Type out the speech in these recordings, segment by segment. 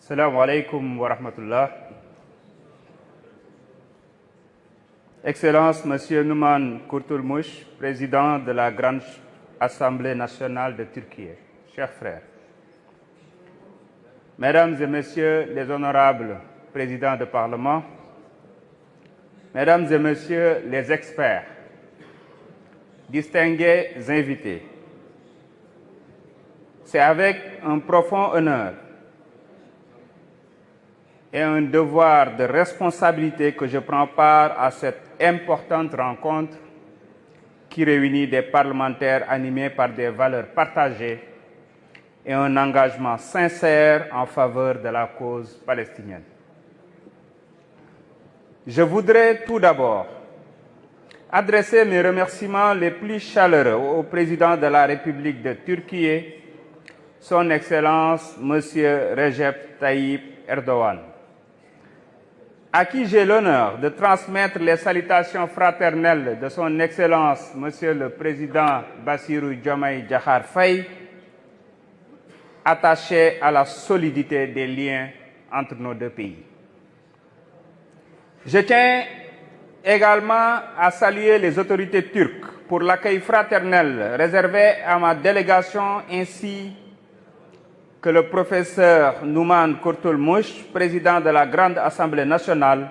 Assalamu alaikum wa rahmatullah. Excellence, Monsieur Numan Kurtulmuş, président de la Grande Assemblée nationale de Turquie, chers frères. Mesdames et Messieurs les honorables présidents de Parlement, Mesdames et Messieurs les experts, distingués invités, c'est avec un profond honneur et un devoir de responsabilité que je prends part à cette importante rencontre qui réunit des parlementaires animés par des valeurs partagées et un engagement sincère en faveur de la cause palestinienne. Je voudrais tout d'abord adresser mes remerciements les plus chaleureux au président de la République de Turquie, Son Excellence M. Recep Tayyip Erdogan, à qui j'ai l'honneur de transmettre les salutations fraternelles de Son Excellence, Monsieur le Président Bassirou Diomaye Diakhar Faye, attaché à la solidité des liens entre nos deux pays. Je tiens également à saluer les autorités turques pour l'accueil fraternel réservé à ma délégation ainsi que le professeur Numan Kurtulmuş, président de la Grande Assemblée nationale,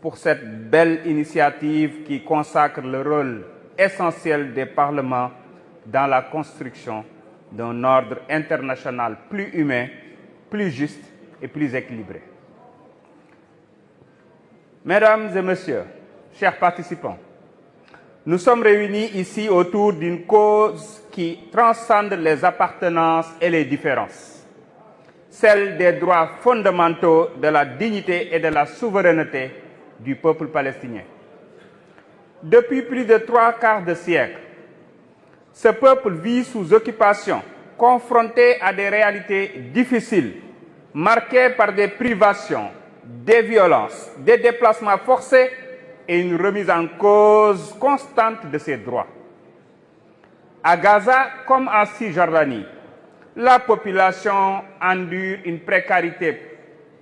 pour cette belle initiative qui consacre le rôle essentiel des parlements dans la construction d'un ordre international plus humain, plus juste et plus équilibré. Mesdames et Messieurs, chers participants, nous sommes réunis ici autour d'une cause qui transcende les appartenances et les différences, celle des droits fondamentaux, de la dignité et de la souveraineté du peuple palestinien. Depuis plus de 3/4 de siècle, ce peuple vit sous occupation, confronté à des réalités difficiles, marquées par des privations, des violences, des déplacements forcés et une remise en cause constante de ses droits. À Gaza comme en Cisjordanie, la population endure une précarité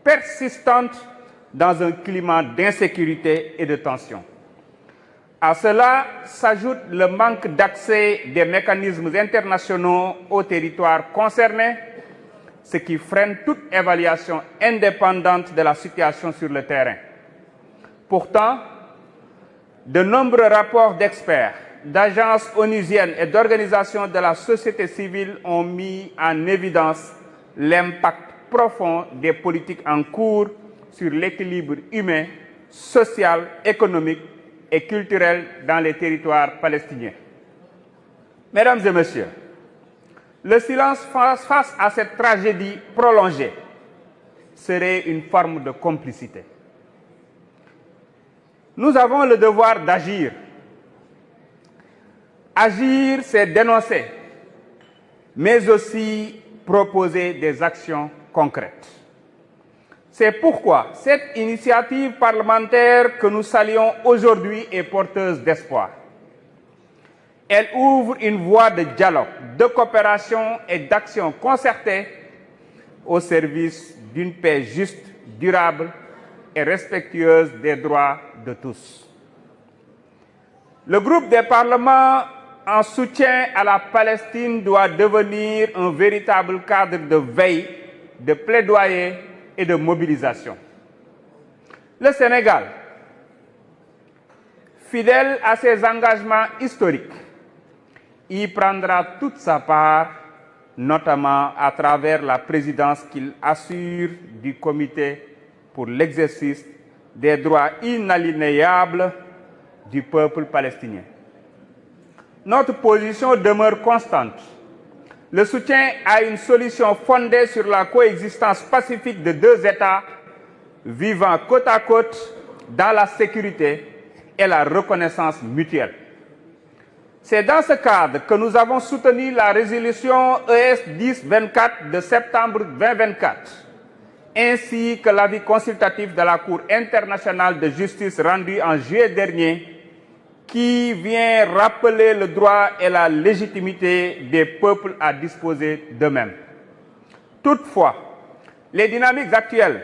persistante dans un climat d'insécurité et de tension. À cela s'ajoute le manque d'accès des mécanismes internationaux aux territoires concernés, ce qui freine toute évaluation indépendante de la situation sur le terrain. Pourtant, de nombreux rapports d'experts, d'agences onusiennes et d'organisations de la société civile ont mis en évidence l'impact profond des politiques en cours sur l'équilibre humain, social, économique et culturel dans les territoires palestiniens. Mesdames et Messieurs, le silence face à cette tragédie prolongée serait une forme de complicité. Nous avons le devoir d'agir. Agir, c'est dénoncer, mais aussi proposer des actions concrètes. C'est pourquoi cette initiative parlementaire que nous saluons aujourd'hui est porteuse d'espoir. Elle ouvre une voie de dialogue, de coopération et d'action concertée au service d'une paix juste, durable et respectueuse des droits de tous. Le groupe des parlements en soutien à la Palestine doit devenir un véritable cadre de veille, de plaidoyer et de mobilisation. Le Sénégal, fidèle à ses engagements historiques, y prendra toute sa part, notamment à travers la présidence qu'il assure du Comité pour l'exercice des droits inaliénables du peuple palestinien. Notre position demeure constante. le soutien à une solution fondée sur la coexistence pacifique de deux États vivant côte à côte dans la sécurité et la reconnaissance mutuelle. C'est dans ce cadre que nous avons soutenu la résolution ES 1024 de septembre 2024, ainsi que l'avis consultatif de la Cour internationale de justice rendu en juillet dernier, qui vient rappeler le droit et la légitimité des peuples à disposer d'eux-mêmes. Toutefois, les dynamiques actuelles,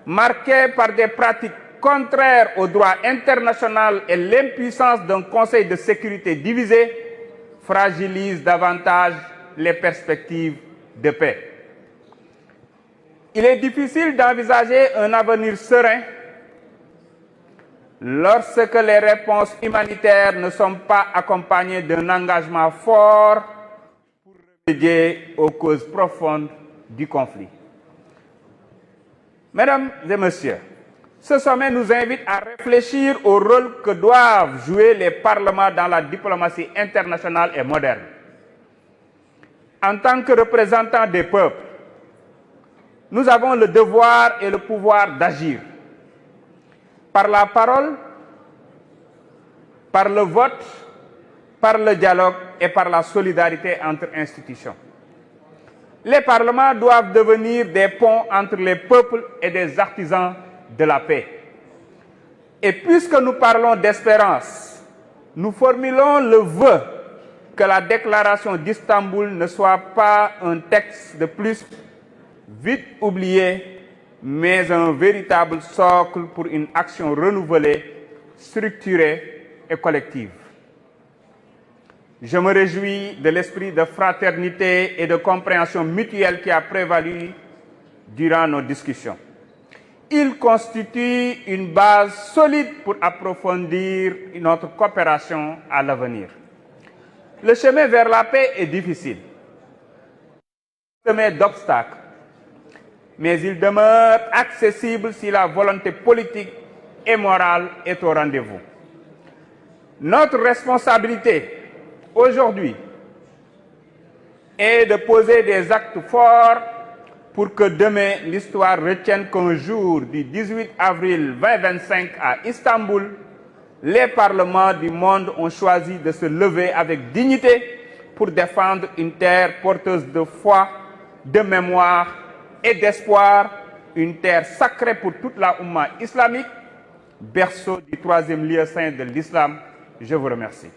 marquées par des pratiques contraires au droit international et l'impuissance d'un Conseil de sécurité divisé, fragilisent davantage les perspectives de paix. Il est difficile d'envisager un avenir serein lorsque les réponses humanitaires ne sont pas accompagnées d'un engagement fort pour remédier aux causes profondes du conflit. Mesdames et messieurs, ce sommet nous invite à réfléchir au rôle que doivent jouer les parlements dans la diplomatie internationale et moderne. En tant que représentants des peuples, nous avons le devoir et le pouvoir d'agir. Par la parole, par le vote, par le dialogue et par la solidarité entre institutions. Les parlements doivent devenir des ponts entre les peuples et des artisans de la paix. Et puisque nous parlons d'espérance, nous formulons le vœu que la déclaration d'Istanbul ne soit pas un texte de plus vite oublié, mais un véritable socle pour une action renouvelée, structurée et collective. Je me réjouis de l'esprit de fraternité et de compréhension mutuelle qui a prévalu durant nos discussions. Il constitue une base solide pour approfondir notre coopération à l'avenir. Le chemin vers la paix est difficile, semé d'obstacles, mais il demeure accessible si la volonté politique et morale est au rendez-vous. Notre responsabilité aujourd'hui est de poser des actes forts pour que demain l'histoire retienne qu'un jour du 18 avril 2025 à Istanbul, les parlements du monde ont choisi de se lever avec dignité pour défendre une terre porteuse de foi, de mémoire et d'espoir, une terre sacrée pour toute la Oumma islamique, berceau du troisième lieu saint de l'islam. Je vous remercie.